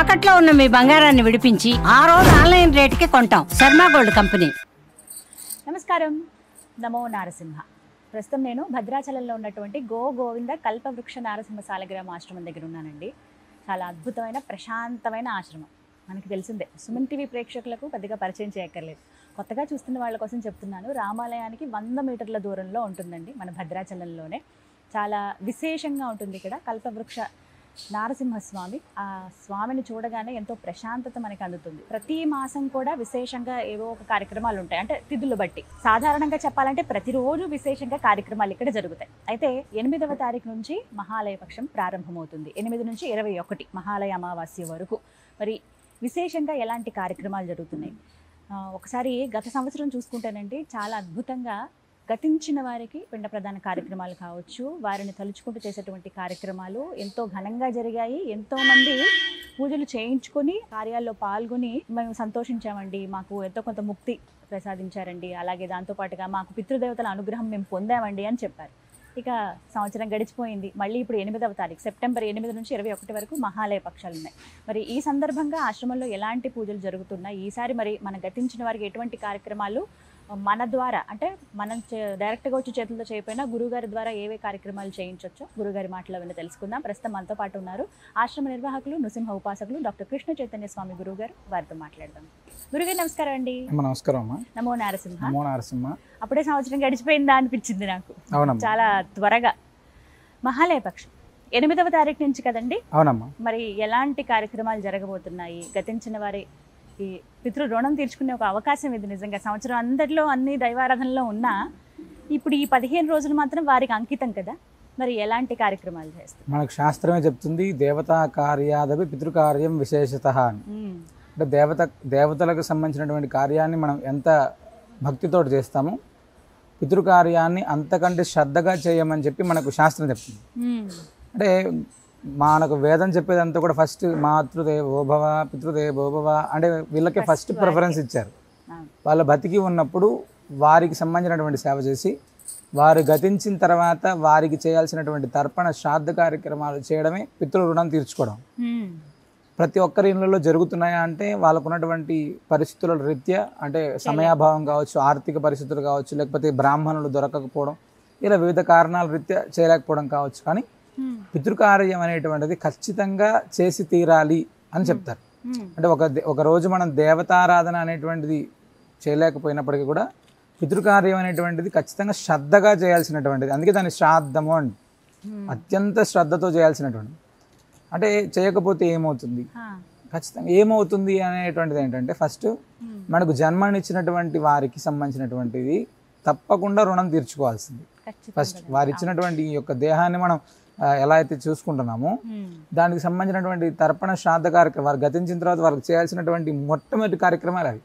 తాకట్లో ఉన్న మీ బంగారాన్ని విడిపించి ఆ రోజు ఆన్లైన్ రేటుకి కొంటాం. Sharma gold company. నమస్కారం. నమో నారసింహ. ప్రస్తుతం నేను భద్రాచలంలో ఉన్నటువంటి గోవింద కల్పవృక్ష నారసింహ సాలగ్రామ ఆశ్రమం దగ్గర ఉన్నానండి. చాలా అద్భుతమైన ప్రశాంతమైన ఆశ్రమం. మనకి తెలిసిందే, సుమన్ టీవీ ప్రేక్షకులకు పెద్దగా పరిచయం చేయక్కర్లేదు. కొత్తగా చూస్తున్న వాళ్ళ కోసం చెప్తున్నాను. రామాలయానికి 100 మీటర్ల దూరంలో ఉంటుందండి, మన భద్రాచలంలోనే. చాలా విశేషంగా ఉంటుంది ఇక్కడ కల్పవృక్ష నారసింహస్వామి. ఆ స్వామిని చూడగానే ఎంతో ప్రశాంతత మనకి అందుతుంది. ప్రతి మాసం కూడా విశేషంగా ఏవో ఒక కార్యక్రమాలు ఉంటాయి, అంటే తిథులు బట్టి. సాధారణంగా చెప్పాలంటే ప్రతిరోజు విశేషంగా కార్యక్రమాలు ఇక్కడ జరుగుతాయి. అయితే 8వ తారీఖు నుంచి మహాలయ పక్షం ప్రారంభమవుతుంది. 8 నుంచి 21 మహాలయ అమావాస్య వరకు. మరి విశేషంగా ఎలాంటి కార్యక్రమాలు జరుగుతున్నాయి ఒకసారి గత సంవత్సరం చూసుకుంటేనండి, చాలా అద్భుతంగా గతించిన వారికి పిండ ప్రదాన కార్యక్రమాలు కావచ్చు, వారిని తలుచుకుంటూ చేసేటువంటి కార్యక్రమాలు ఎంతో ఘనంగా జరిగాయి. ఎంతోమంది పూజలు చేయించుకొని కార్యాల్లో పాల్గొని మేము సంతోషించామండి, మాకు ఎంతో కొంత ముక్తి ప్రసాదించారండి, అలాగే దాంతోపాటుగా మాకు పితృదేవతల అనుగ్రహం మేము పొందామండి అని చెప్పారు. ఇక సంవత్సరం గడిచిపోయింది. మళ్ళీ ఇప్పుడు 8వ తారీఖు సెప్టెంబర్ 8 నుంచి 21 వరకు మహాలయ పక్షాలు ఉన్నాయి. మరి ఈ సందర్భంగా ఆశ్రమంలో ఎలాంటి పూజలు జరుగుతున్నాయి, ఈసారి మరి మన గతించిన వారికి ఎటువంటి కార్యక్రమాలు మన ద్వారా, అంటే మనం డైరెక్ట్గా వచ్చి చేతులతో చేయకపోయినా గురుగారి ద్వారా ఏవే కార్యక్రమాలు చేయించవచ్చో గురుగారి మాటలో విని తెలుసుకుందాం. ప్రస్తుతం మనతో పాటు ఉన్నారు ఆశ్రమ నిర్వాహకులు, నృసింహ ఉపాసకులు డాక్టర్ కృష్ణ చైతన్య స్వామి గురుగారు. వారితో మాట్లాడదాం. గురుగారు నమస్కారం అండి. నమస్కారం అమ్మా. నమో నారసింహ. నమో నారసింహ. అప్పుడే సంవత్సరం గడిచిపోయిందా అనిపించింది నాకు. చాలా త్వరగా. మహాలయ పక్షం 8వ తారీఖు నుంచి కదండి? అవునమ్మా. మరి ఎలాంటి కార్యక్రమాలు జరగబోతున్నాయి? గతించిన వారి ఈ పితృ రుణం తీర్చుకునే ఒక అవకాశం ఇది. నిజంగా సంవత్సరం అందరిలో అన్ని దైవారాధనలో ఉన్నా ఇప్పుడు ఈ 15 రోజులు మాత్రం వారికి అంకితం కదా. మరి ఎలాంటి కార్యక్రమాలు చేస్తారు? మనకు శాస్త్రమే చెప్తుంది, దేవతా కార్యాదపి పితృకార్యం విశేషత అని. అంటే దేవతలకు సంబంధించినటువంటి కార్యాన్ని మనం ఎంత భక్తితో చేస్తామో పితృకార్యాన్ని అంతకంటే శ్రద్ధగా చేయమని చెప్పి మనకు శాస్త్రం చెప్తుంది. అంటే మనకు వేదం చెప్పేదంతా కూడా ఫస్ట్ మాతృదేవోభవ పితృదేవోభవ అంటే వీళ్ళకే ఫస్ట్ ప్రిఫరెన్స్ ఇచ్చారు. వాళ్ళ బతికి ఉన్నప్పుడు వారికి సంబంధించినటువంటి సేవ చేసి వారు గతించిన తర్వాత వారికి చేయాల్సినటువంటి తర్పణ శ్రాద్ధ కార్యక్రమాలు చేయడమే పితృ రుణం తీర్చుకోవడం. ప్రతి ఒక్కరి ఇళ్ళలో జరుగుతున్నాయా అంటే వాళ్ళకు ఉన్నటువంటి పరిస్థితుల రీత్యా, అంటే సమయాభావం కావచ్చు, ఆర్థిక పరిస్థితులు కావచ్చు, లేకపోతే బ్రాహ్మణులు దొరకకపోవడం, ఇలా వివిధ కారణాల రీత్యా చేయలేకపోవడం కావచ్చు. కానీ పితృకార్యం అనేటువంటిది ఖచ్చితంగా చేసి తీరాలి అని చెప్తారు. అంటే ఒక రోజు మనం దేవతారాధన అనేటువంటిది చేయలేకపోయినప్పటికీ కూడా పితృకార్యం అనేటువంటిది ఖచ్చితంగా శ్రద్ధగా చేయాల్సినటువంటిది. అందుకే దాన్ని శ్రాద్ధము అండి, అత్యంత శ్రద్ధతో చేయాల్సినటువంటిది. అంటే చేయకపోతే ఏమవుతుంది, ఖచ్చితంగా ఏమవుతుంది అనేటువంటిది ఏంటంటే, ఫస్ట్ మనకు జన్మనిచ్చినటువంటి వారికి సంబంధించినటువంటిది తప్పకుండా రుణం తీర్చుకోవాల్సింది. ఫస్ట్ వారు ఇచ్చినటువంటి ఈ యొక్క దేహాన్ని మనం ఎలా అయితే చూసుకుంటున్నామో దానికి సంబంధించినటువంటి తర్పణ శ్రాద్ధ కార్యక్రమం, వారు గతించిన తర్వాత వారికి చేయాల్సినటువంటి మొట్టమొదటి కార్యక్రమాలు అవి.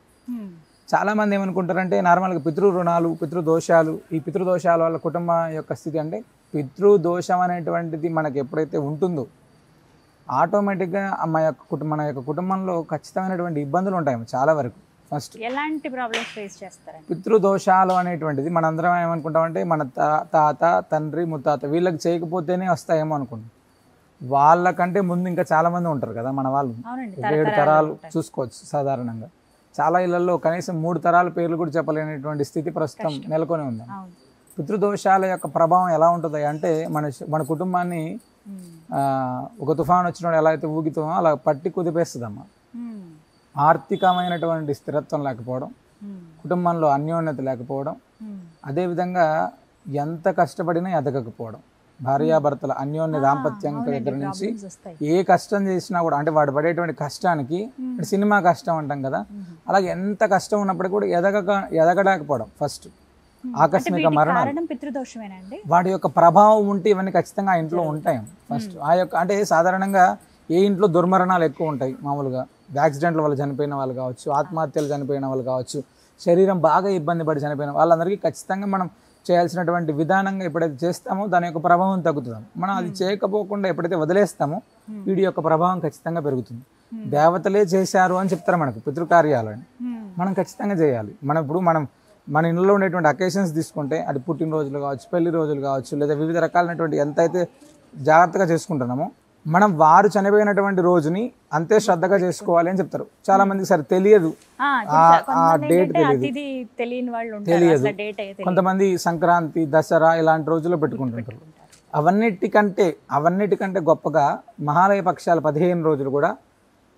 చాలామంది ఏమనుకుంటారంటే నార్మల్గా పితృరుణాలు, పితృదోషాలు, ఈ పితృదోషాల వల్ల కుటుంబ యొక్క స్థితి, అంటే పితృదోషం అనేటువంటిది మనకు ఎప్పుడైతే ఉంటుందో ఆటోమేటిక్గా మన యొక్క కుటుంబంలో ఖచ్చితమైనటువంటి ఇబ్బందులు ఉంటాయి చాలా వరకు. ఫస్ట్ ఎలాంటి ప్రాబ్లమ్స్ ఫేస్ చేస్తారు? పితృదోషాలు అనేటువంటిది మనందరం ఏమనుకుంటామంటే మన తాత, తండ్రి, ముత్తాత వీళ్ళకి చేయకపోతేనే వస్తాయేమో అనుకుంటాం. వాళ్ళకంటే ముందు ఇంకా చాలా మంది ఉంటారు కదా మన వాళ్ళు. 7 తరాలు చూసుకోవచ్చు సాధారణంగా. చాలా ఇళ్లలో కనీసం 3 తరాల పేర్లు కూడా చెప్పలేనటువంటి స్థితి ప్రస్తుతం నెలకొని ఉంది. పితృదోషాల యొక్క ప్రభావం ఎలా ఉంటుంది అంటే మన కుటుంబాన్ని ఒక తుఫాను వచ్చినప్పుడు ఎలా అయితే ఊగితామో అలా పట్టి కుదిపేస్తుందమ్మా. ఆర్థికమైనటువంటి స్థిరత్వం లేకపోవడం, కుటుంబంలో అన్యోన్యత లేకపోవడం, అదేవిధంగా ఎంత కష్టపడినా ఎదగకపోవడం, భార్యాభర్తల అన్యోన్య దాంపత్యం దగ్గర నుంచి ఏ కష్టం చేసినా కూడా, అంటే వాడు పడేటువంటి కష్టానికి, సినిమా కష్టం అంటాం కదా, అలాగే ఎంత కష్టం ఉన్నప్పుడు కూడా ఎదగలేకపోవడం, ఫస్ట్ ఆకస్మిక మరణం, వాడి యొక్క ప్రభావం ఉంటే ఇవన్నీ ఖచ్చితంగా ఆ ఇంట్లో ఉంటాయి. ఫస్ట్ ఆ యొక్క, అంటే సాధారణంగా ఏ ఇంట్లో దుర్మరణాలు ఎక్కువ ఉంటాయి మామూలుగా, యాక్సిడెంట్ల వల్ల చనిపోయిన వాళ్ళు కావచ్చు, ఆత్మహత్యలు చనిపోయిన వాళ్ళు కావచ్చు, శరీరం బాగా ఇబ్బంది పడి చనిపోయిన వాళ్ళందరికీ ఖచ్చితంగా మనం చేయాల్సినటువంటి విధానంగా ఎప్పుడైతే చేస్తామో దాని యొక్క ప్రభావం తగ్గుతుంది. మనం అది చేయకపోకుండా ఎప్పుడైతే వదిలేస్తామో వీడి యొక్క ప్రభావం ఖచ్చితంగా పెరుగుతుంది. దేవతలే చేశారు అని చెప్తారు మనకు పితృకార్యాలని, మనం ఖచ్చితంగా చేయాలి. మన ఇంట్లో ఉండేటువంటి అకేషన్స్ తీసుకుంటే, అది పుట్టినరోజులు కావచ్చు, పెళ్లి రోజులు కావచ్చు, లేదా వివిధ రకాలైనటువంటి ఎంత అయితే జాగ్రత్తగా చేసుకుంటున్నామో మనం వారు చనిపోయినటువంటి రోజుని అంతే శ్రద్ధగా చేసుకోవాలి అని చెప్తారు. చాలా మందికి సరే తెలియదు, ఆ డేట్ తెలియదు, తెలియని వాళ్ళు ఉంటారు, తెలియదు. అసలు డేట్ అయితే కొంతమంది సంక్రాంతి, దసరా ఇలాంటి రోజుల్లో పెట్టుకుంటుంటారు. అవన్నిటికంటే గొప్పగా మహాలయ పక్షాలు 15 రోజులు కూడా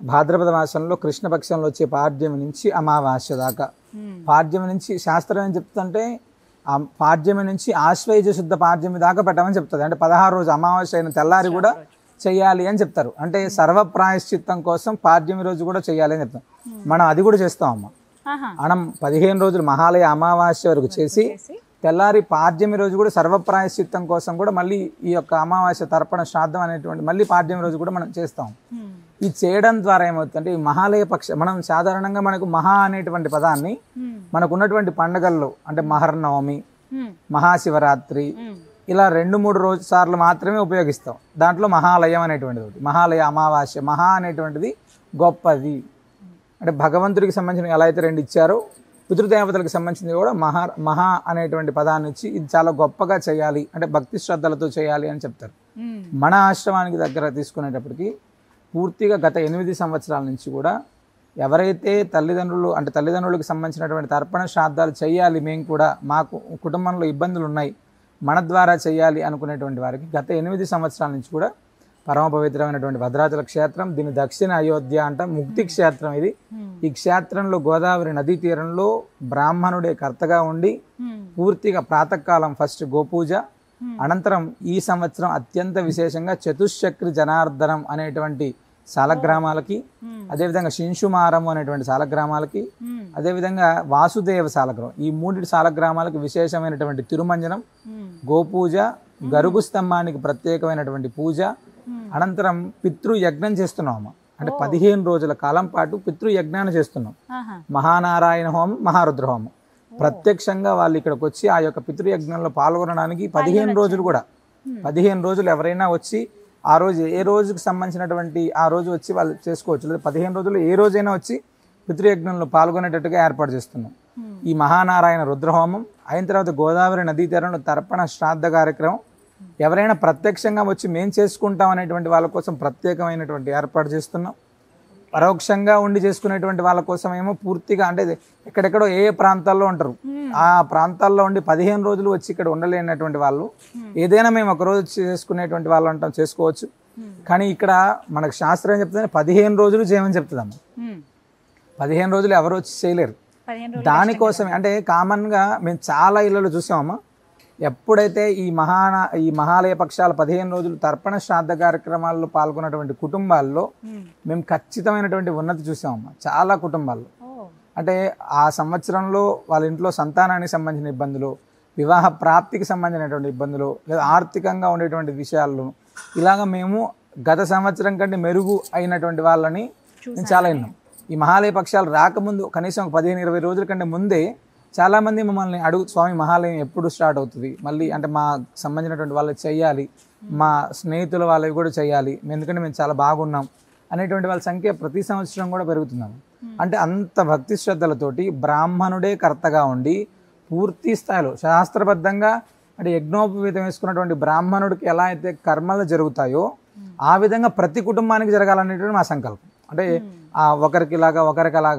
భాద్రపద మాసంలో కృష్ణపక్షంలో వచ్చే పాడ్యమి నుంచి అమావాస్య దాకా, పాడ్యమి నుంచి శాస్త్రం ఏం చెప్తుందంటే ఆ పాడ్యమి నుంచి ఆశ్వయుజ శుద్ధ పాడ్యమి దాకా పెట్టమని చెప్తుంది. అంటే 16 రోజు అమావాస్య అయిన తెల్లారి కూడా చెయ్యాలి అని చెప్తారు. అంటే సర్వ ప్రాయశ్చిత్తం కోసం పాడ్యమి రోజు కూడా చెయ్యాలి అని చెప్తాం. మనం అది కూడా చేస్తాం అమ్మ. మనం 15 రోజులు మహాలయ అమావాస్య వరకు చేసి తెల్లారి పాడ్యమి రోజు కూడా సర్వ ప్రాయశ్చిత్తం కోసం కూడా మళ్ళీ ఈ యొక్క అమావాస్య తర్పణ శ్రాద్ధం అనేటువంటి మళ్ళీ పాడ్యమి రోజు కూడా మనం చేస్తాం. ఇది చేయడం ద్వారా ఏమవుతుందంటే ఈ మహాలయ పక్ష మనం సాధారణంగా మనకు మహా అనేటువంటి పదాన్ని మనకు ఉన్నటువంటి పండుగల్లో అంటే మహర్నవమి, మహాశివరాత్రి ఇలా 2-3 సార్లు మాత్రమే ఉపయోగిస్తాం. దాంట్లో మహాలయం అనేటువంటిది ఒకటి, మహాలయ అమావాస్య. మహా అనేటువంటిది గొప్పది, అంటే భగవంతుడికి సంబంధించిన ఎలా అయితే 2 ఇచ్చారో పితృదేవతలకు సంబంధించింది కూడా మహా అనేటువంటి పదాన్ని ఇచ్చి ఇది చాలా గొప్పగా చేయాలి, అంటే భక్తి శ్రద్ధలతో చేయాలి అని చెప్తారు. మన ఆశ్రమానికి దగ్గర తీసుకునేటప్పటికి పూర్తిగా గత 8 సంవత్సరాల నుంచి కూడా ఎవరైతే తల్లిదండ్రులకు సంబంధించినటువంటి తర్పణ శ్రాద్ధాలు చేయాలి, మేము కూడా మాకు కుటుంబంలో ఇబ్బందులు ఉన్నాయి, మన ద్వారా చేయాలి అనుకునేటువంటి వారికి గత 8 సంవత్సరాల నుంచి కూడా పరమ పవిత్రమైనటువంటి భద్రాచల క్షేత్రం, దీని దక్షిణ అయోధ్య అంట, ముక్తి క్షేత్రం ఇది. ఈ క్షేత్రంలో గోదావరి నదీ తీరంలో బ్రాహ్మణుడే కర్తగా ఉండి పూర్తిగా ప్రాతకాలం ఫస్ట్ గోపూజ, అనంతరం ఈ సంవత్సరం అత్యంత విశేషంగా చతుశ్చక్రి జనార్దనం అనేటువంటి సాలగ్రామాలకి, అదేవిధంగా శింషుమారము అనేటువంటి సాలగ్రామాలకి, అదేవిధంగా వాసుదేవ సాలగ్రామం, ఈ 3 సాలగ్రామాలకు విశేషమైనటువంటి తిరుమంజనం, గోపూజ, గరుగు స్తంభానికి ప్రత్యేకమైనటువంటి పూజ, అనంతరం పితృయజ్ఞం చేస్తున్నాం. అంటే 15 రోజుల కాలం పాటు పితృయజ్ఞాన్ని చేస్తున్నాం. మహానారాయణ హోమం, మహారుద్ర హోమం. ప్రత్యక్షంగా వాళ్ళు ఇక్కడికి వచ్చి ఆ యొక్క పితృయజ్ఞంలో పాల్గొనడానికి 15 రోజులు కూడా 15 రోజులు ఎవరైనా వచ్చి ఆ రోజు ఏ రోజుకి సంబంధించినటువంటి ఆ రోజు వచ్చి వాళ్ళు చేసుకోవచ్చు, లేదా 15 రోజులు ఏ రోజైనా వచ్చి పితృయజ్ఞంలో పాల్గొనేటట్టుగా ఏర్పాటు చేస్తున్నాం. ఈ మహానారాయణ రుద్రహోమం అయిన తర్వాత గోదావరి నదీ తీరంలో తర్పణ శ్రాద్ధ కార్యక్రమం, ఎవరైనా ప్రత్యక్షంగా వచ్చి మేము చేసుకుంటాం అనేటువంటి వాళ్ళ కోసం ప్రత్యేకమైనటువంటి ఏర్పాటు చేస్తున్నాం. పరోక్షంగా ఉండి చేసుకునేటువంటి వాళ్ళ కోసం ఏమో పూర్తిగా అంటే ఎక్కడెక్కడో ఏ ప్రాంతాల్లో ఉంటారు, ఆ ప్రాంతాల్లో ఉండి 15 రోజులు వచ్చి ఇక్కడ ఉండలేనటువంటి వాళ్ళు ఏదైనా మేము ఒక రోజు చేసుకునేటువంటి వాళ్ళు అంటాం, చేసుకోవచ్చు. కానీ ఇక్కడ మనకు శాస్త్రం చెప్తుంది 15 రోజులు చేయమని చెప్తుందమ్మ. 15 రోజులు ఎవరు వచ్చి చేయలేరు. దానికోసమే అంటే కామన్గా మేము చాలా ఇళ్ళలో చూసామమ్మా, ఎప్పుడైతే ఈ మహాలయ పక్షాల 15 రోజులు తర్పణ శ్రాద్ధ కార్యక్రమాల్లో పాల్గొన్నటువంటి కుటుంబాల్లో మేము ఖచ్చితమైనటువంటి ఉన్నతి చూసామమ్మా. చాలా కుటుంబాల్లో అంటే ఆ సంవత్సరంలో వాళ్ళ ఇంట్లో సంతానానికి సంబంధించిన ఇబ్బందులు, వివాహ ప్రాప్తికి సంబంధించినటువంటి ఇబ్బందులు, లేదా ఆర్థికంగా ఉండేటువంటి విషయాల్లో ఇలాగ మేము గత సంవత్సరం కంటే మెరుగు అయినటువంటి వాళ్ళని నేను చాలా విన్నాం. ఈ మహాలయ పక్షాలు రాకముందు కనీసం 15-20 రోజుల కంటే ముందే చాలామంది మమ్మల్ని స్వామి మహాలయం ఎప్పుడు స్టార్ట్ అవుతుంది, మళ్ళీ అంటే మా సంబంధించినటువంటి వాళ్ళకి చెయ్యాలి, మా స్నేహితుల వాళ్ళవి కూడా చేయాలి, ఎందుకంటే మేము చాలా బాగున్నాం అనేటువంటి వాళ్ళ సంఖ్య ప్రతి సంవత్సరం కూడా పెరుగుతున్నాము. అంటే అంత భక్తి శ్రద్ధలతోటి బ్రాహ్మణుడే కర్తగా ఉండి పూర్తి స్థాయిలో శాస్త్రబద్ధంగా అంటే యజ్ఞోపవీతం వేసుకున్నటువంటి బ్రాహ్మణుడికి ఎలా అయితే కర్మలు జరుగుతాయో ఆ విధంగా ప్రతి కుటుంబానికి జరగాలనేటువంటి మా సంకల్పం. అంటే ఒకరికి అలాగా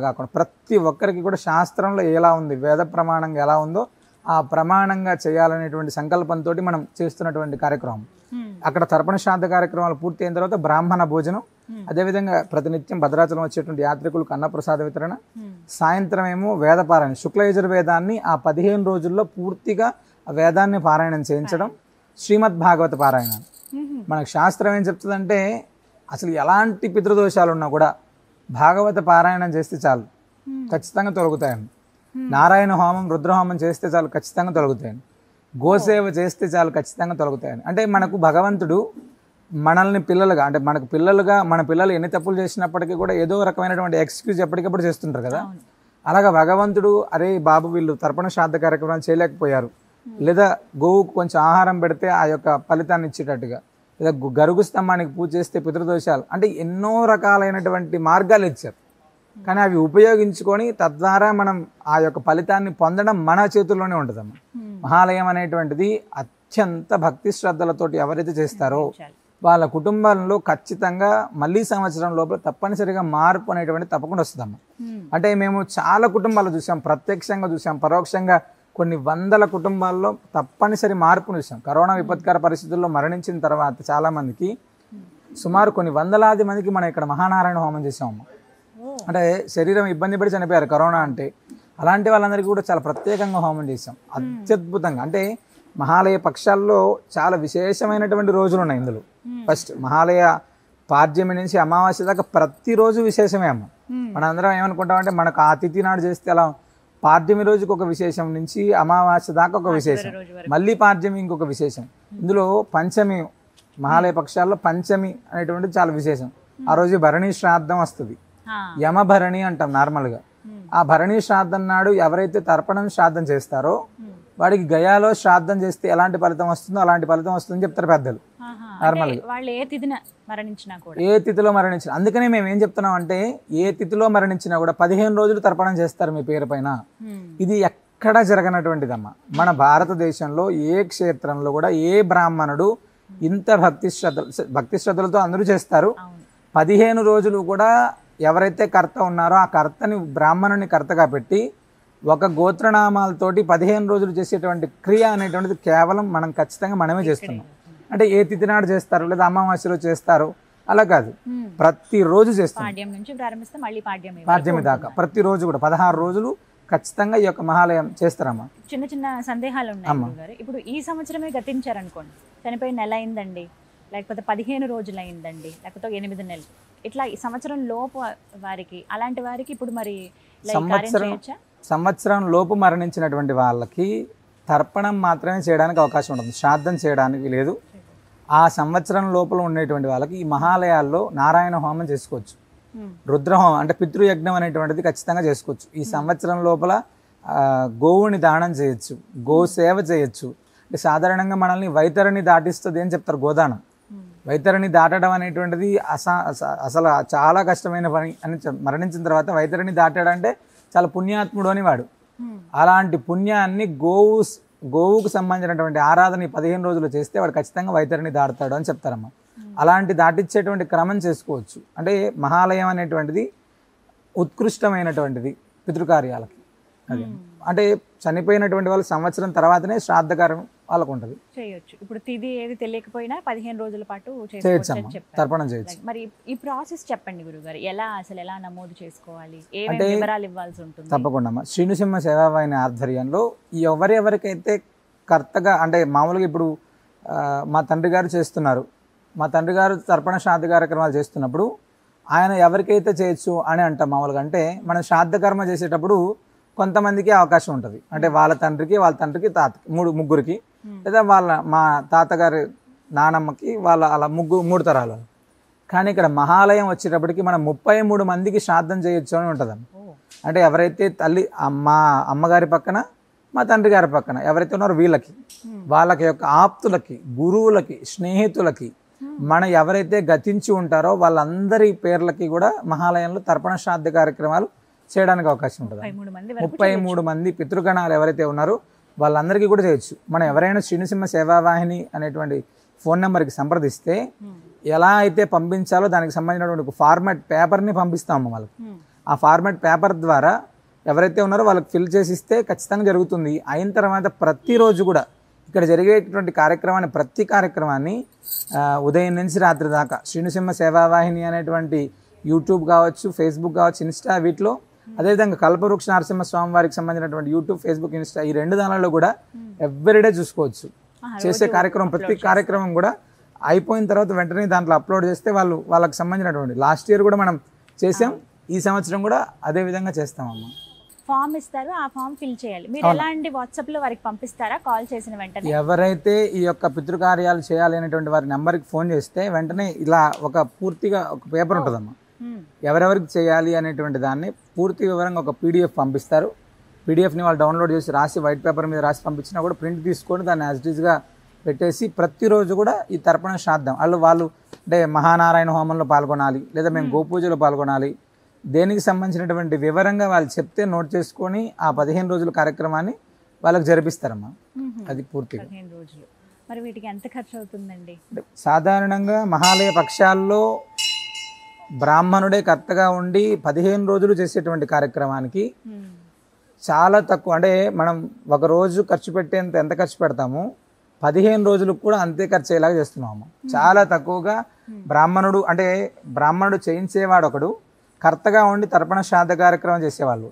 కాకుండా ప్రతి ఒక్కరికి కూడా శాస్త్రంలో ఎలా ఉంది, వేద ప్రమాణంగా ఎలా ఉందో ఆ ప్రమాణంగా చేయాలనేటువంటి సంకల్పంతో మనం చేస్తున్నటువంటి కార్యక్రమం. అక్కడ తర్పణ శ్రాద్ధ కార్యక్రమాలు పూర్తి అయిన తర్వాత బ్రాహ్మణ భోజనం, అదేవిధంగా ప్రతినిత్యం భద్రాచలం వచ్చేటువంటి యాత్రికులకు అన్నప్రసాద వితరణ, సాయంత్రం ఏమో వేదపారాయణ, శుక్లయజుర్వేదాన్ని ఆ 15 రోజుల్లో పూర్తిగా ఆ వేదాన్ని పారాయణం చేయించడం, శ్రీమద్ భాగవత పారాయణ. మనకు శాస్త్రం ఏం చెప్తుందంటే అసలు ఎలాంటి పితృదోషాలు ఉన్నా కూడా భాగవత పారాయణం చేస్తే చాలు ఖచ్చితంగా తొలగుతాయండి. నారాయణ హోమం, రుద్రహోమం చేస్తే చాలు ఖచ్చితంగా తొలగుతాయండి. గోసేవ చేస్తే చాలు ఖచ్చితంగా తొలగుతాయని. అంటే మనకు భగవంతుడు మనల్ని పిల్లలుగా అంటే మన పిల్లలు ఎన్ని తప్పులు చేసినప్పటికీ కూడా ఏదో రకమైనటువంటి ఎక్స్క్యూజ్ ఎప్పటికప్పుడు చేస్తుంటారు కదా. అలాగా భగవంతుడు అరే బాబు వీళ్ళు తర్పణ శ్రాద్ధ కార్యక్రమాలు చేయలేకపోయారు, లేదా గోవుకు కొంచెం ఆహారం పెడితే ఆ యొక్క ఫలితాన్ని ఇచ్చేటట్టుగా, లేదా గరుగు స్తంభానికి పూజ చేస్తే పితృదోషాలు, అంటే ఎన్నో రకాలైనటువంటి మార్గాలు ఇచ్చారు. కానీ అవి ఉపయోగించుకొని తద్వారా మనం ఆ యొక్క ఫలితాన్ని పొందడం మన చేతుల్లోనే ఉంటుందమ్మా. మహాలయం అనేటువంటిది అత్యంత భక్తి శ్రద్ధలతోటి ఎవరైతే చేస్తారో వాళ్ళ కుటుంబంలో ఖచ్చితంగా మళ్ళీ సంవత్సరం లోపల తప్పనిసరిగా మార్పు అనేటువంటి తప్పకుండా వస్తుందమ్మా. అంటే మేము చాలా కుటుంబాలు చూసాం, ప్రత్యక్షంగా చూసాం, పరోక్షంగా కొన్ని వందల కుటుంబాల్లో తప్పనిసరి మార్పును చూసాం. కరోనా విపత్కర పరిస్థితుల్లో మరణించిన తర్వాత చాలామందికి సుమారు కొన్ని వందలాది మందికి మనం ఇక్కడ మహానారాయణ హోమం చేసామమ్మా. అంటే శరీరం ఇబ్బంది పడి చనిపోయారు కరోనా అంటే, అలాంటి వాళ్ళందరికీ కూడా చాలా ప్రత్యేకంగా హోమం చేసాం అత్యద్భుతంగా. అంటే మహాలయ పక్షాల్లో చాలా విశేషమైనటువంటి రోజులు ఉన్నాయి ఇందులో. ఫస్ట్ మహాలయ పాడ్యమి నుంచి అమావాస్య దాకా ప్రతిరోజు విశేషమే అమ్మ. మన అందరం ఏమనుకుంటామంటే మనకు ఆ తిథి నాడు చేస్తే అలా పాడ్యమి రోజుకి ఒక విశేషం నుంచి అమావాస్య దాకా ఒక విశేషం, మళ్ళీ పాడ్యమి ఇంకొక విశేషం. ఇందులో పంచమి మహాలయ పక్షాల్లో పంచమి అనేటువంటిది చాలా విశేషం. ఆ రోజు భరణి శ్రాద్ధం వస్తుంది, యమభరణి అంటాం నార్మల్గా. ఆ భరణి శ్రాద్ధం నాడు ఎవరైతే తర్పణం శ్రాద్ధం చేస్తారో వాడికి గయాలో శ్రాద్ధం చేస్తే ఎలాంటి ఫలితం వస్తుందో అలాంటి ఫలితం వస్తుందని చెప్తారు పెద్దలు నార్మల్గా. వాళ్ళు ఏ తిథిన మరణించినా కూడా, ఏ తిథిలో మరణించినా. అందుకనే మేము ఏం చెప్తున్నాం అంటే ఏ తిథిలో మరణించినా కూడా 15 రోజులు తర్పణం చేస్తారు మీ పేరు పైన. ఇది ఎక్కడ జరగనటువంటిదమ్మా. మన భారతదేశంలో ఏ క్షేత్రంలో కూడా ఏ బ్రాహ్మణుడు ఇంత భక్తి శ్రద్ధలతో అందరూ చేస్తారు. 15 రోజులు కూడా ఎవరైతే కర్త ఉన్నారో ఆ కర్తని బ్రాహ్మణుని కర్తగా పెట్టి ఒక గోత్రనామాలతోటి 15 రోజులు చేసేటువంటి క్రియ అనేటువంటిది కేవలం మనం ఖచ్చితంగా మనమే చేస్తున్నాం. అంటే ఏ తిథి నాడు చేస్తారు లేదా అమావాస్యలో చేస్తారు అలా కాదు, ప్రతిరోజు చేస్తాం. పాడ్యమి దాకా ప్రతిరోజు కూడా 16 రోజులు ఖచ్చితంగా ఈ యొక్క మహాలయం చేస్తారమ్మా. చిన్న చిన్న సందేహాలు ఉన్నాయి. ఇప్పుడు ఈ సంవత్సరమే గతించారనుకోండి, చనిపోయి నెల అయిందండి, లేకపోతే 15 రోజులు అయిందండి, లేకపోతే 8 నెలలు, ఇట్లా ఈ సంవత్సరం లోపు వారికి, అలాంటి వారికి ఇప్పుడు మరి సంవత్సరం లోపు మరణించినటువంటి వాళ్ళకి తర్పణం మాత్రమే చేయడానికి అవకాశం ఉంటుంది, శ్రాద్ధం చేయడానికి లేదు. ఆ సంవత్సరం లోపల ఉండేటువంటి వాళ్ళకి ఈ మహాలయాల్లో నారాయణ హోమం చేసుకోవచ్చు, రుద్రహోమం అంటే పితృయజ్ఞం అనేటువంటిది ఖచ్చితంగా చేసుకోవచ్చు. ఈ సంవత్సరం లోపల గోవుని దానం చేయొచ్చు, గో సేవ చేయొచ్చు. అంటే సాధారణంగా మనల్ని వైతరిని దాటిస్తుంది అని చెప్తారు, గోదానం. వైతరిని దాటడం అనేటువంటిది అసలు చాలా కష్టమైన పని అని మరణించిన తర్వాత వైతరిని దాటాడంటే చాలా పుణ్యాత్ముడు అని వాడు. అలాంటి పుణ్యాన్ని గోవుకు సంబంధించినటువంటి ఆరాధన 15 రోజులు చేస్తే వాడు ఖచ్చితంగా వైతరిని దాటుతాడు అని చెప్తారమ్మా. అలాంటి దాటించేటువంటి క్రమం చేసుకోవచ్చు. అంటే మహాలయం అనేటువంటిది ఉత్కృష్టమైనటువంటిది పితృకార్యాలకి. అది అంటే చనిపోయినటువంటి వాళ్ళు సంవత్సరం తర్వాతనే శ్రాద్ధకారం వాళ్ళకు ఉంటుంది, చేయొచ్చు. ఇప్పుడు తిథి ఏది తెలియకపోయినా 15 రోజుల పాటు తర్పణం చేయొచ్చు. మరి ఈ ప్రాసెస్ చెప్పండి గురుగారు, ఎలా నమోదు చేసుకోవాలి, ఏమేమి వివరాలు ఇవ్వాల్సి ఉంటుంది? తప్పకుండా శ్రీనృసింహ సేవావాహిని ఆధ్వర్యంలో ఎవరెవరికైతే కర్తగా, అంటే మామూలుగా ఇప్పుడు మా తండ్రి గారు చేస్తున్నారు, మా తండ్రి గారు తర్పణ శ్రాద్ధ కార్యక్రమాలు చేస్తున్నప్పుడు ఆయన ఎవరికైతే చేయొచ్చు అని అంటాం మామూలుగా. అంటే మనం శ్రాద్ధ కర్మ చేసేటప్పుడు కొంతమందికి అవకాశం ఉంటుంది, అంటే వాళ్ళ తండ్రికి తాతకి ముగ్గురికి, లేదా మా తాతగారి నానమ్మకి వాళ్ళ అలా మూడు తరాలు. కానీ ఇక్కడ మహాలయం వచ్చేటప్పటికి మనం 33 మందికి శ్రాద్ధం చేయొచ్చు అని ఉంటుంది. అంటే ఎవరైతే తల్లి మా అమ్మగారి పక్కన మా తండ్రి గారి పక్కన ఎవరైతే ఉన్నారో వాళ్ళకి యొక్క ఆప్తులకి, గురువులకి, స్నేహితులకి, మన ఎవరైతే గతించి ఉంటారో వాళ్ళందరి పేర్లకి కూడా మహాలయంలో తర్పణ శ్రాద్ధ కార్యక్రమాలు చేయడానికి అవకాశం ఉంటుంది. 33 మంది పితృగణాలు ఎవరైతే ఉన్నారో వాళ్ళందరికీ కూడా చేయొచ్చు. మనం ఎవరైనా శ్రీనృసింహ సేవావాహిని అనేటువంటి ఫోన్ నెంబర్కి సంప్రదిస్తే ఎలా అయితే పంపించాలో దానికి సంబంధించినటువంటి ఫార్మాట్ పేపర్ని పంపిస్తాము వాళ్ళకి. ఆ ఫార్మాట్ పేపర్ ద్వారా ఎవరైతే ఉన్నారో వాళ్ళకి ఫిల్ చేసి ఇస్తే ఖచ్చితంగా జరుగుతుంది. అయిన తర్వాత ప్రతిరోజు కూడా ఇక్కడ జరిగేటువంటి ప్రతి కార్యక్రమాన్ని ఉదయం నుంచి రాత్రి దాకా శ్రీనృసింహ సేవావాహిని అనేటువంటి యూట్యూబ్ కావచ్చు, ఫేస్బుక్ కావచ్చు, ఇన్స్టా, వీటిలో అదేవిధంగా కల్పవృక్ష నరసింహ స్వామి వారికి సంబంధించినటువంటి యూట్యూబ్, ఫేస్బుక్, ఇన్స్టా ఈ 2 దానిలో కూడా ఎవ్రీడే చూసుకోవచ్చు. చేసే ప్రతి కార్యక్రమం కూడా అయిపోయిన తర్వాత వెంటనే దాంట్లో అప్లోడ్ చేస్తే వాళ్ళకి సంబంధించినటువంటి లాస్ట్ ఇయర్ కూడా మనం చేసాం, ఈ సంవత్సరం కూడా అదే విధంగా చేస్తామమ్మా. ఫామ్ ఇస్తారు, ఆ ఫామ్ ఫిల్ చేయాలి. మీరు ఎలాంటి వాట్సాప్లో వారికి పంపిస్తారా? కాల్ చేసిన వెంటనే ఎవరైతే ఈ యొక్క పితృకార్యాలు చేయాలి అనేటువంటి వారి నెంబర్కి ఫోన్ చేస్తే వెంటనే ఇలా పూర్తిగా ఒక పేపర్ ఉంటుందమ్మా, ఎవరెవరికి చేయాలి అనేటువంటి దాన్ని పూర్తి వివరంగా ఒక పీడిఎఫ్ పంపిస్తారు. పీడిఎఫ్ని వాళ్ళు డౌన్లోడ్ చేసి రాసి వైట్ పేపర్ మీద రాసి పంపించినా కూడా ప్రింట్ తీసుకొని దాన్ని యాజ్ ఇట్ ఈస్గా పెట్టేసి ప్రతిరోజు కూడా ఈ తర్పణ శ్రాద్ధం వాళ్ళు అంటే మహానారాయణ హోమంలో పాల్గొనాలి, లేదా మేము గోపూజలో పాల్గొనాలి, దేనికి సంబంధించినటువంటి వివరంగా వాళ్ళు చెప్తే నోట్ చేసుకొని ఆ 15 రోజుల కార్యక్రమాన్ని వాళ్ళకి జరిపిస్తారమ్మా. అది పూర్తిగా. 15 రోజులు. మరి వీటికి ఎంత ఖర్చు అవుతుందండి? అంటే సాధారణంగా మహాలయ పక్షాల్లో బ్రాహ్మణుడే కర్తగా ఉండి 15 రోజులు చేసేటువంటి కార్యక్రమానికి చాలా తక్కువ, అంటే మనం ఒక రోజు ఖర్చు పెట్టేంత ఎంత ఖర్చు పెడతామో 15 రోజులకు కూడా అంతే ఖర్చు అయ్యేలాగా చేస్తున్నాము. చాలా తక్కువగా బ్రాహ్మణుడు చేయించేవాడు ఒకడు, కర్తగా ఉండి తర్పణ శ్రాద్ధ కార్యక్రమం చేసేవాళ్ళు.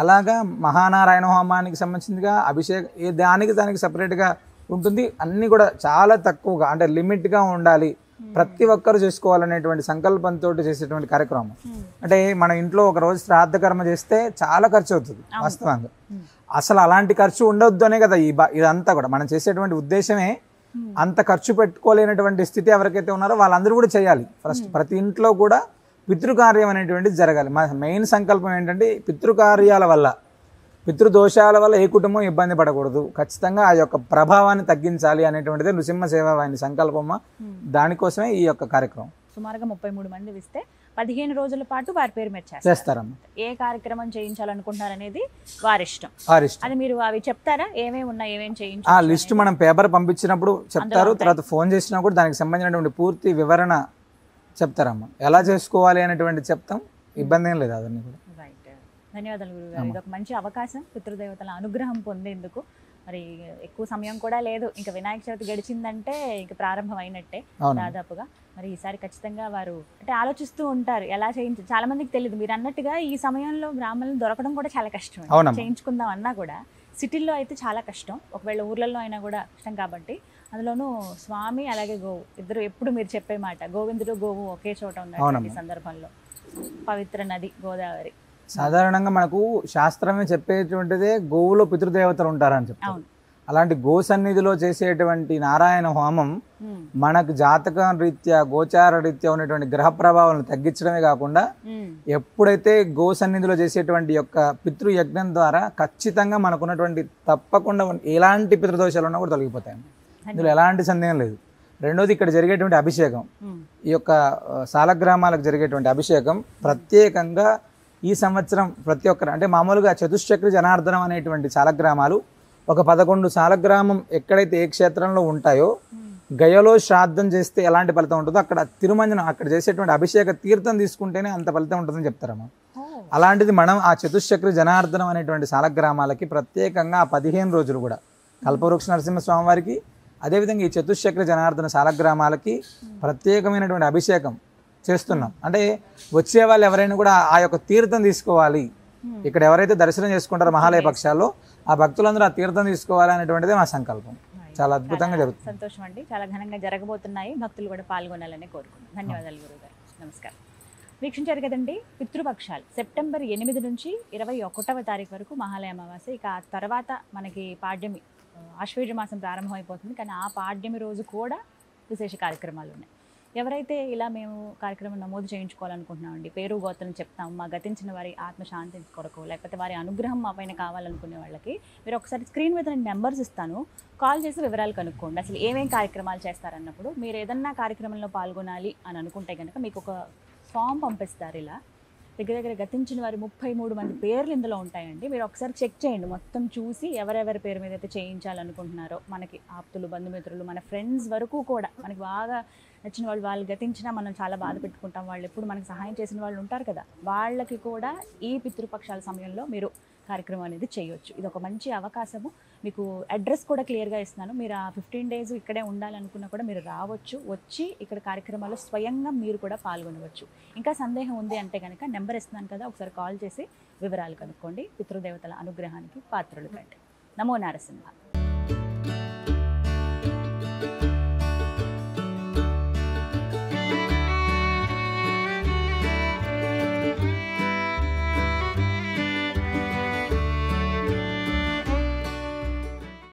అలాగా మహానారాయణ హోమానికి సంబంధించినగా దానికి సపరేట్గా ఉంటుంది. అన్నీ కూడా చాలా తక్కువగా, అంటే లిమిట్గా ఉండాలి, ప్రతి ఒక్కరు చేసుకోవాలనేటువంటి సంకల్పంతో చేసేటువంటి కార్యక్రమం. అంటే మన ఇంట్లో ఒక రోజు శ్రాద్ధ కర్మ చేస్తే చాలా ఖర్చు అవుతుంది వాస్తవంగా. అసలు అలాంటి ఖర్చు ఉండొద్దు అనే కదా ఇదంతా కూడా మనం చేసేటువంటి ఉద్దేశమే. అంత ఖర్చు పెట్టుకోలేనటువంటి స్థితి ఎవరికైతే ఉన్నారో వాళ్ళందరూ కూడా చేయాలి. ఫస్ట్ ప్రతి ఇంట్లో కూడా పితృకార్యం అనేటువంటిది జరగాలి. మా మెయిన్ సంకల్పం ఏంటంటే పితృకార్యాల వల్ల, పితృదోషాల వల్ల ఏ కుటుంబం ఇబ్బంది పడకూడదు, ఖచ్చితంగా ఆ యొక్క ప్రభావాన్ని తగ్గించాలి అనేటువంటిది నృసింహ సేవావాహిని సంకల్పమా. దానికోసమే ఈ యొక్క కార్యక్రమం. సుమారుగా 33 మంది ఇస్తే 15 రోజుల పాటు వారి పేరు మీద చేస్తారమ్మా. ఏ కార్యక్రమం చేయించాలనుకుంటున్నారు అనేది వారిష్టం. అది మీరు అవి చెప్తారా, ఏమేమి ఉన్నాయి, ఏమేమి చేయించాలి? ఆ లిస్ట్ మనం పేపర్ పంపించినప్పుడు చెప్తారు. తర్వాత ఫోన్ చేసినా కూడా దానికి సంబంధించినటువంటి పూర్తి వివరణ చెప్తారమ్మా. ఎలా చేసుకోవాలి అనేటువంటి చెప్తాం, ఇబ్బంది ఏం లేదు. అవన్నీ కూడా. ధన్యవాదాలు గురుగారు. ఇది ఒక మంచి అవకాశం పితృదేవతల అనుగ్రహం పొందేందుకు. మరి ఎక్కువ సమయం కూడా లేదు, ఇంకా వినాయక చవితి గడిచిందంటే ఇంకా ప్రారంభం అయినట్టే దాదాపుగా. మరి ఈసారి ఖచ్చితంగా వారు అంటే ఆలోచిస్తూ ఉంటారు ఎలా చేయించాలి. చాలా మందికి తెలియదు, మీరు అన్నట్టుగా ఈ సమయంలో బ్రాహ్మణులు దొరకడం కూడా చాలా కష్టం. చేయించుకుందాం అన్నా కూడా సిటీల్లో అయితే చాలా కష్టం, ఒకవేళ ఊర్లలో అయినా కూడా కష్టం. కాబట్టి అందులోనూ స్వామి అలాగే గోవు ఇద్దరు ఎప్పుడు మీరు చెప్పే మాట, గోవిందుడు గోవు ఒకే చోట ఉన్నటువంటి సందర్భంలో పవిత్ర నది గోదావరి. సాధారణంగా మనకు శాస్త్రమే చెప్పేటువంటిదే గోవులో పితృదేవతలు ఉంటారని చెప్తారు. అలాంటి గో సన్నిధిలో చేసేటువంటి నారాయణ హోమం మనకు జాతకం రీత్యా గోచార రీత్యా ఉన్నటువంటి గ్రహ ప్రభావాలను తగ్గించడమే కాకుండా ఎప్పుడైతే గో సన్నిధిలో చేసేటువంటి యొక్క పితృయజ్ఞం ద్వారా ఖచ్చితంగా మనకున్నటువంటి తప్పకుండా ఎలాంటి పితృదోషాలు ఉన్నా కూడా తొలగిపోతాయి. ఇందులో ఎలాంటి సందేహం లేదు. రెండోది ఇక్కడ జరిగేటువంటి అభిషేకం, ఈ యొక్క సాలగ్రామాలకు జరిగేటువంటి అభిషేకం ప్రత్యేకంగా ఈ సంవత్సరం ప్రతి ఒక్కరు, అంటే మామూలుగా చతుశ్చక్ర జనార్దనం అనేటువంటి సాలగ్రామాలు ఒక 11 సాలగ్రామం ఎక్కడైతే ఏ క్షేత్రంలో ఉంటాయో గయలో శ్రాద్ధం చేస్తే ఎలాంటి ఫలితం ఉంటుందో అక్కడ తిరుమంజనం అక్కడ చేసేటువంటి అభిషేక తీర్థం తీసుకుంటేనే అంత ఫలితం ఉంటుందని చెప్తారమ్మా. అలాంటిది మనం ఆ చతుశ్చక్ర జనార్దనం అనేటువంటి సాలగ్రామాలకి ప్రత్యేకంగా ఆ 15 రోజులు కూడా కల్పవృక్ష నరసింహస్వామి వారికి, అదేవిధంగా ఈ చతుశ్చక్ర జనార్దన సాలగ్రామాలకి ప్రత్యేకమైనటువంటి అభిషేకం చేస్తున్నాం. అంటే వచ్చే వాళ్ళు ఎవరైనా కూడా ఆ యొక్క తీర్థం తీసుకోవాలి, ఇక్కడ ఎవరైతే దర్శనం చేసుకుంటారో మహాలయ పక్షాల్లో ఆ భక్తులందరూ ఆ తీర్థం తీసుకోవాలి అనేటువంటిదే మా సంకల్పం. చాలా అద్భుతంగా జరుగుతుంది. సంతోషం అండి, చాలా ఘనంగా జరగబోతున్నాయి, భక్తులు కూడా పాల్గొనాలని కోరుకుంటున్నాను. ధన్యవాదాలు గురుగారు. నమస్కారం. వీక్షించారు కదండి, పితృపక్షాలు సెప్టెంబర్ 8 నుంచి 21వ తారీఖు వరకు మహాలయ అమావాస్య. ఇక ఆ తర్వాత మనకి పాడ్యమి ఆశ్వేజ మాసం ప్రారంభమైపోతుంది, కానీ ఆ పాడ్యమి రోజు కూడా విశేష కార్యక్రమాలు ఉన్నాయి. ఎవరైతే ఇలా మేము కార్యక్రమం నమోదు చేయించుకోవాలనుకుంటున్నామండి, పేరు గోత్రం చెప్తాం, మా గతించిన వారి ఆత్మశాంతి కొరకు లేకపోతే వారి అనుగ్రహం మా పైన కావాలనుకునే వాళ్ళకి మీరు ఒకసారి స్క్రీన్ మీద నేను నెంబర్స్ ఇస్తాను, కాల్ చేసి వివరాలు కనుక్కోండి. అసలు ఏమేం కార్యక్రమాలు చేస్తారన్నప్పుడు మీరు ఏదన్నా కార్యక్రమంలో పాల్గొనాలి అని అనుకుంటే కనుక మీకు ఒక ఫామ్ పంపిస్తారు. ఇలా దగ్గర గతించిన వారి 33 మంది పేర్లు ఇందులో ఉంటాయండి. మీరు ఒకసారి చెక్ చేయండి, మొత్తం చూసి ఎవరెవరి పేరు మీద అయితే చేయించాలనుకుంటున్నారో, మనకి ఆప్తులు, బంధుమిత్రులు, మన ఫ్రెండ్స్ వరకు కూడా మనకి బాగా నచ్చిన వాళ్ళు గతించినా మనం చాలా బాధ పెట్టుకుంటాం, వాళ్ళు ఎప్పుడు మనకి సహాయం చేసిన వాళ్ళు ఉంటారు కదా, వాళ్ళకి కూడా ఈ పితృపక్షాల సమయంలో మీరు కార్యక్రమం అనేది చేయొచ్చు. ఇది ఒక మంచి అవకాశము. మీకు అడ్రస్ కూడా క్లియర్గా ఇస్తున్నాను. మీరు ఆ 15 days ఇక్కడే ఉండాలనుకున్నా కూడా మీరు రావచ్చు, వచ్చి ఇక్కడ కార్యక్రమాల్లో స్వయంగా మీరు కూడా పాల్గొనవచ్చు. ఇంకా సందేహం ఉంది అంటే కనుక నెంబర్ ఇస్తున్నాను కదా, ఒకసారి కాల్ చేసి వివరాలు కనుక్కోండి. పితృదేవతల అనుగ్రహానికి పాత్రలు కండి. నమో నారసింహ.